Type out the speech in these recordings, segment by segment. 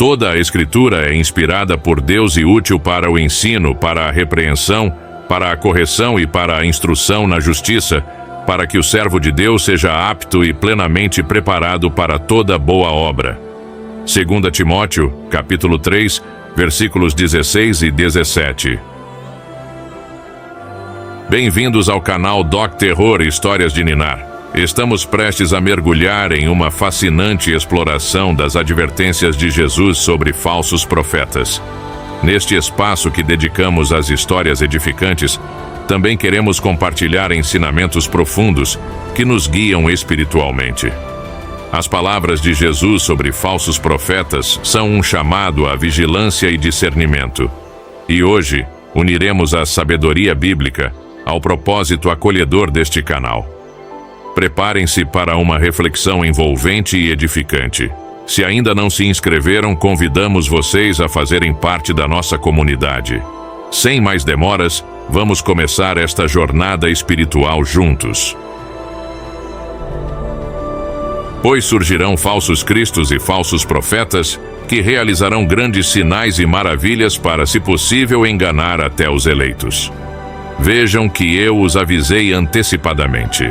Toda a Escritura é inspirada por Deus e útil para o ensino, para a repreensão, para a correção e para a instrução na justiça, para que o servo de Deus seja apto e plenamente preparado para toda boa obra. 2 Timóteo, capítulo 3, versículos 16 e 17. Bem-vindos ao canal Doc Terror Histórias de Ninar. Estamos prestes a mergulhar em uma fascinante exploração das advertências de Jesus sobre falsos profetas. Neste espaço que dedicamos às histórias edificantes, também queremos compartilhar ensinamentos profundos que nos guiam espiritualmente. As palavras de Jesus sobre falsos profetas são um chamado à vigilância e discernimento. E hoje, uniremos a sabedoria bíblica ao propósito acolhedor deste canal. Preparem-se para uma reflexão envolvente e edificante. Se ainda não se inscreveram, convidamos vocês a fazerem parte da nossa comunidade. Sem mais demoras, vamos começar esta jornada espiritual juntos. Pois surgirão falsos cristos e falsos profetas, que realizarão grandes sinais e maravilhas para, se possível, enganar até os eleitos. Vejam que eu os avisei antecipadamente.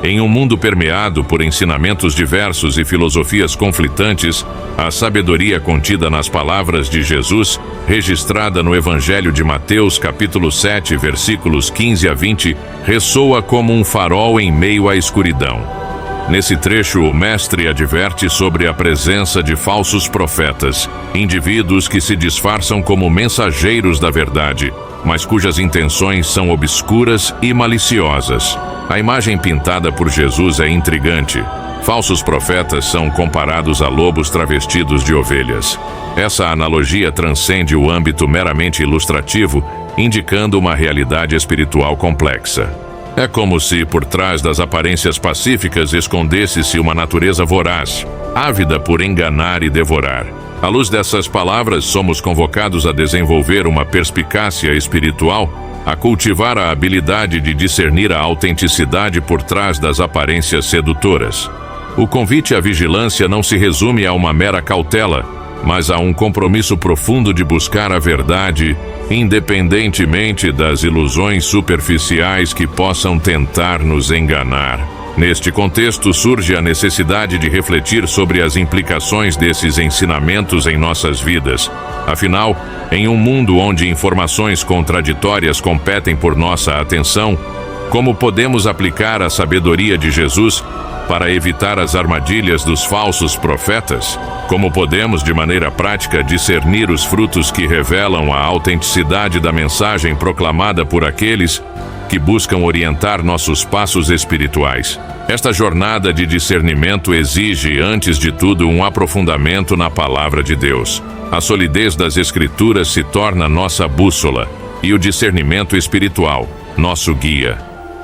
Em um mundo permeado por ensinamentos diversos e filosofias conflitantes, a sabedoria contida nas palavras de Jesus, registrada no Evangelho de Mateus, capítulo 7, versículos 15 a 20, ressoa como um farol em meio à escuridão. Nesse trecho, o mestre adverte sobre a presença de falsos profetas, indivíduos que se disfarçam como mensageiros da verdade, mas cujas intenções são obscuras e maliciosas. A imagem pintada por Jesus é intrigante. Falsos profetas são comparados a lobos travestidos de ovelhas. Essa analogia transcende o âmbito meramente ilustrativo, indicando uma realidade espiritual complexa. É como se, por trás das aparências pacíficas, escondesse-se uma natureza voraz, ávida por enganar e devorar. À luz dessas palavras, somos convocados a desenvolver uma perspicácia espiritual, a cultivar a habilidade de discernir a autenticidade por trás das aparências sedutoras. O convite à vigilância não se resume a uma mera cautela, mas a um compromisso profundo de buscar a verdade, independentemente das ilusões superficiais que possam tentar nos enganar. Neste contexto, surge a necessidade de refletir sobre as implicações desses ensinamentos em nossas vidas. Afinal, em um mundo onde informações contraditórias competem por nossa atenção, como podemos aplicar a sabedoria de Jesus para evitar as armadilhas dos falsos profetas? Como podemos, de maneira prática, discernir os frutos que revelam a autenticidade da mensagem proclamada por aqueles que buscam orientar nossos passos espirituais? Esta jornada de discernimento exige, antes de tudo, um aprofundamento na palavra de Deus. A solidez das Escrituras se torna nossa bússola e o discernimento espiritual, nosso guia.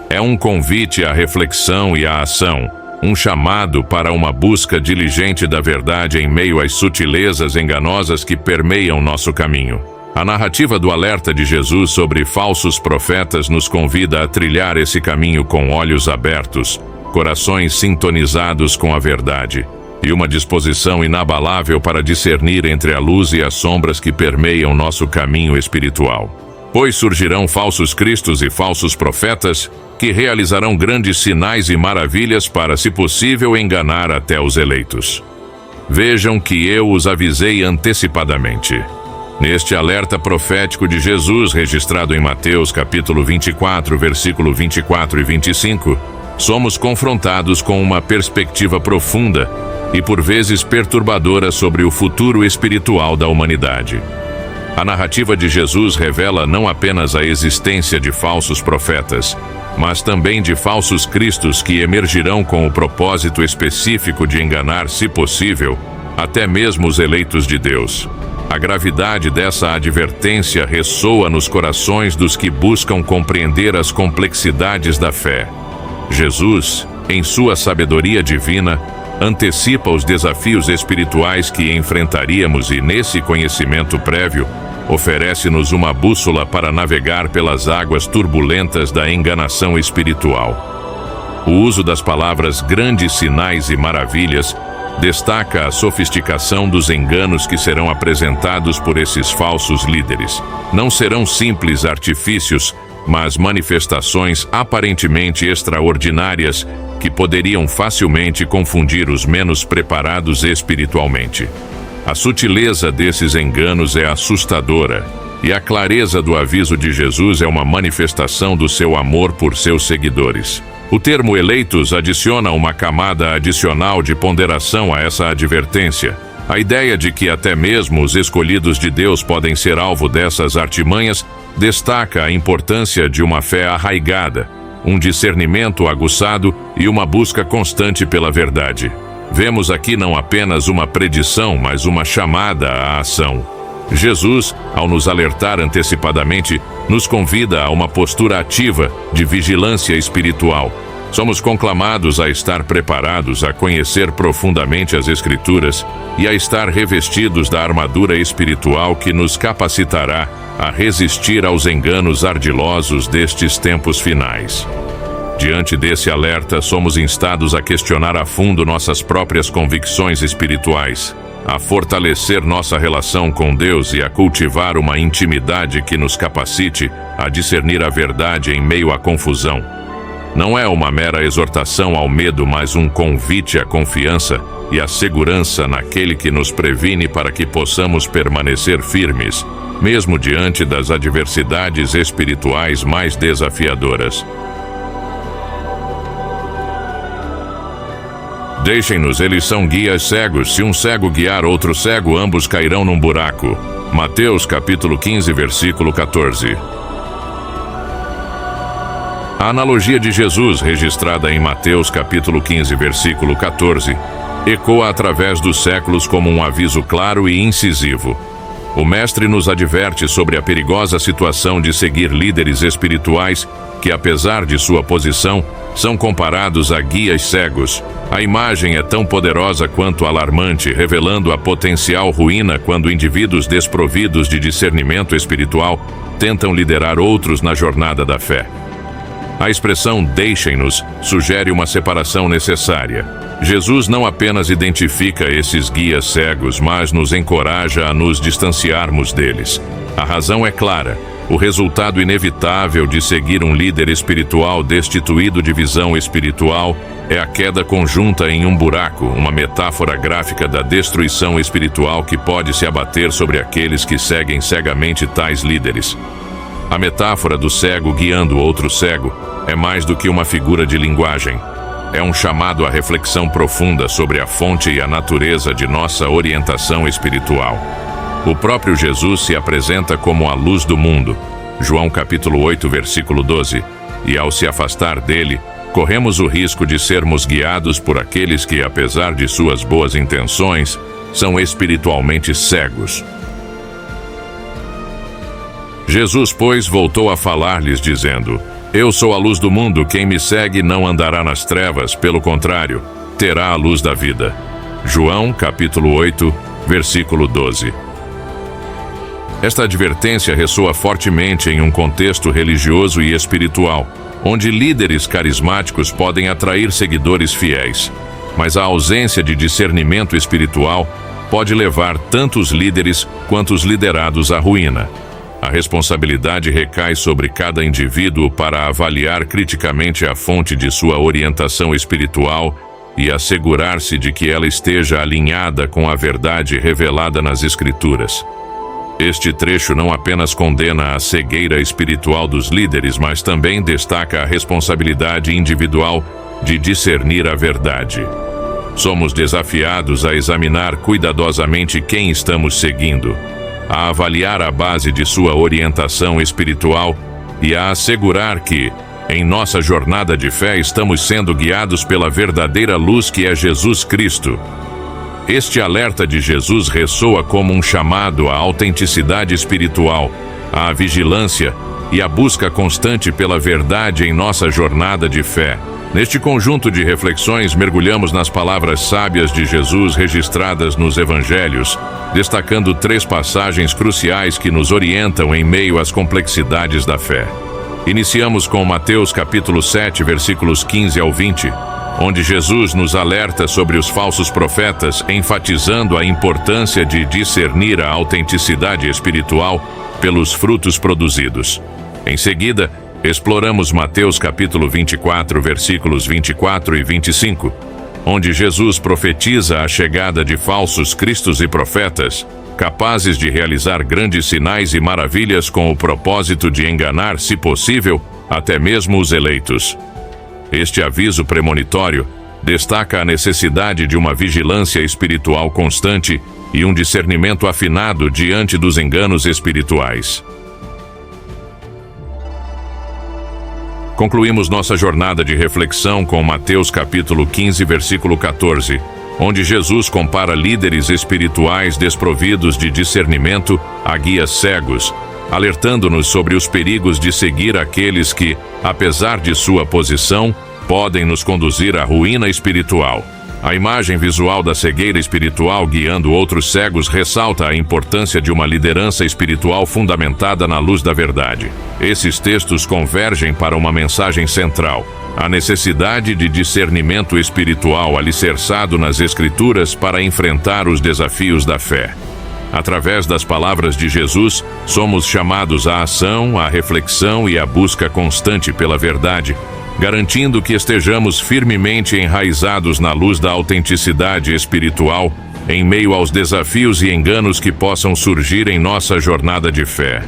É um convite à reflexão e à ação, um chamado para uma busca diligente da verdade em meio às sutilezas enganosas que permeiam nosso caminho. A narrativa do alerta de Jesus sobre falsos profetas nos convida a trilhar esse caminho com olhos abertos, corações sintonizados com a verdade, e uma disposição inabalável para discernir entre a luz e as sombras que permeiam nosso caminho espiritual. Pois surgirão falsos cristos e falsos profetas, que realizarão grandes sinais e maravilhas para, se possível, enganar até os eleitos. Vejam que eu os avisei antecipadamente. Neste alerta profético de Jesus, registrado em Mateus capítulo 24, versículo 24 e 25, somos confrontados com uma perspectiva profunda e por vezes perturbadora sobre o futuro espiritual da humanidade. A narrativa de Jesus revela não apenas a existência de falsos profetas, mas também de falsos cristos que emergirão com o propósito específico de enganar, se possível, até mesmo os eleitos de Deus. A gravidade dessa advertência ressoa nos corações dos que buscam compreender as complexidades da fé. Jesus, em sua sabedoria divina, antecipa os desafios espirituais que enfrentaríamos e, nesse conhecimento prévio, oferece-nos uma bússola para navegar pelas águas turbulentas da enganação espiritual. O uso das palavras grandes sinais e maravilhas destaca a sofisticação dos enganos que serão apresentados por esses falsos líderes. Não serão simples artifícios, mas manifestações aparentemente extraordinárias que poderiam facilmente confundir os menos preparados espiritualmente. A sutileza desses enganos é assustadora, e a clareza do aviso de Jesus é uma manifestação do seu amor por seus seguidores. O termo eleitos adiciona uma camada adicional de ponderação a essa advertência. A ideia de que até mesmo os escolhidos de Deus podem ser alvo dessas artimanhas destaca a importância de uma fé arraigada, um discernimento aguçado e uma busca constante pela verdade. Vemos aqui não apenas uma predição, mas uma chamada à ação. Jesus, ao nos alertar antecipadamente, nos convida a uma postura ativa de vigilância espiritual. Somos conclamados a estar preparados a conhecer profundamente as Escrituras e a estar revestidos da armadura espiritual que nos capacitará a resistir aos enganos ardilosos destes tempos finais. Diante desse alerta, somos instados a questionar a fundo nossas próprias convicções espirituais, a fortalecer nossa relação com Deus e a cultivar uma intimidade que nos capacite a discernir a verdade em meio à confusão. Não é uma mera exortação ao medo, mas um convite à confiança e à segurança naquele que nos previne para que possamos permanecer firmes, mesmo diante das adversidades espirituais mais desafiadoras. Deixem-nos, eles são guias cegos. Se um cego guiar outro cego, ambos cairão num buraco. Mateus capítulo 15, versículo 14. A analogia de Jesus, registrada em Mateus capítulo 15, versículo 14, ecoa através dos séculos como um aviso claro e incisivo. O Mestre nos adverte sobre a perigosa situação de seguir líderes espirituais que, apesar de sua posição, são comparados a guias cegos. A imagem é tão poderosa quanto alarmante, revelando a potencial ruína quando indivíduos desprovidos de discernimento espiritual tentam liderar outros na jornada da fé. A expressão "deixem-nos" sugere uma separação necessária. Jesus não apenas identifica esses guias cegos, mas nos encoraja a nos distanciarmos deles. A razão é clara: o resultado inevitável de seguir um líder espiritual destituído de visão espiritual é a queda conjunta em um buraco, uma metáfora gráfica da destruição espiritual que pode se abater sobre aqueles que seguem cegamente tais líderes. A metáfora do cego guiando outro cego é mais do que uma figura de linguagem. É um chamado à reflexão profunda sobre a fonte e a natureza de nossa orientação espiritual. O próprio Jesus se apresenta como a luz do mundo, João capítulo 8, versículo 12, e ao se afastar dele, corremos o risco de sermos guiados por aqueles que, apesar de suas boas intenções, são espiritualmente cegos. Jesus, pois, voltou a falar-lhes, dizendo: Eu sou a luz do mundo, quem me segue não andará nas trevas, pelo contrário, terá a luz da vida. João, capítulo 8, versículo 12. Esta advertência ressoa fortemente em um contexto religioso e espiritual, onde líderes carismáticos podem atrair seguidores fiéis, mas a ausência de discernimento espiritual pode levar tanto os líderes quanto os liderados à ruína. A responsabilidade recai sobre cada indivíduo para avaliar criticamente a fonte de sua orientação espiritual e assegurar-se de que ela esteja alinhada com a verdade revelada nas Escrituras. Este trecho não apenas condena a cegueira espiritual dos líderes, mas também destaca a responsabilidade individual de discernir a verdade. Somos desafiados a examinar cuidadosamente quem estamos seguindo, a avaliar a base de sua orientação espiritual e a assegurar que, em nossa jornada de fé, estamos sendo guiados pela verdadeira luz que é Jesus Cristo. Este alerta de Jesus ressoa como um chamado à autenticidade espiritual, à vigilância e à busca constante pela verdade em nossa jornada de fé. Neste conjunto de reflexões, mergulhamos nas palavras sábias de Jesus registradas nos Evangelhos, destacando 3 passagens cruciais que nos orientam em meio às complexidades da fé. Iniciamos com Mateus capítulo 7, versículos 15 ao 20. onde Jesus nos alerta sobre os falsos profetas, enfatizando a importância de discernir a autenticidade espiritual pelos frutos produzidos. Em seguida, exploramos Mateus capítulo 24, versículos 24 e 25, onde Jesus profetiza a chegada de falsos cristos e profetas, capazes de realizar grandes sinais e maravilhas com o propósito de enganar, se possível, até mesmo os eleitos. Este aviso premonitório destaca a necessidade de uma vigilância espiritual constante e um discernimento afinado diante dos enganos espirituais. Concluímos nossa jornada de reflexão com Mateus capítulo 15, versículo 14, onde Jesus compara líderes espirituais desprovidos de discernimento a guias cegos, alertando-nos sobre os perigos de seguir aqueles que, apesar de sua posição, podem nos conduzir à ruína espiritual. A imagem visual da cegueira espiritual guiando outros cegos ressalta a importância de uma liderança espiritual fundamentada na luz da verdade. Esses textos convergem para uma mensagem central: a necessidade de discernimento espiritual alicerçado nas Escrituras para enfrentar os desafios da fé. Através das palavras de Jesus, somos chamados à ação, à reflexão e à busca constante pela verdade, garantindo que estejamos firmemente enraizados na luz da autenticidade espiritual, em meio aos desafios e enganos que possam surgir em nossa jornada de fé.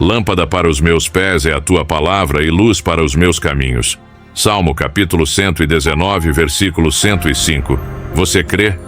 Lâmpada para os meus pés é a tua palavra e luz para os meus caminhos. Salmo capítulo 119, versículo 105. Você crê?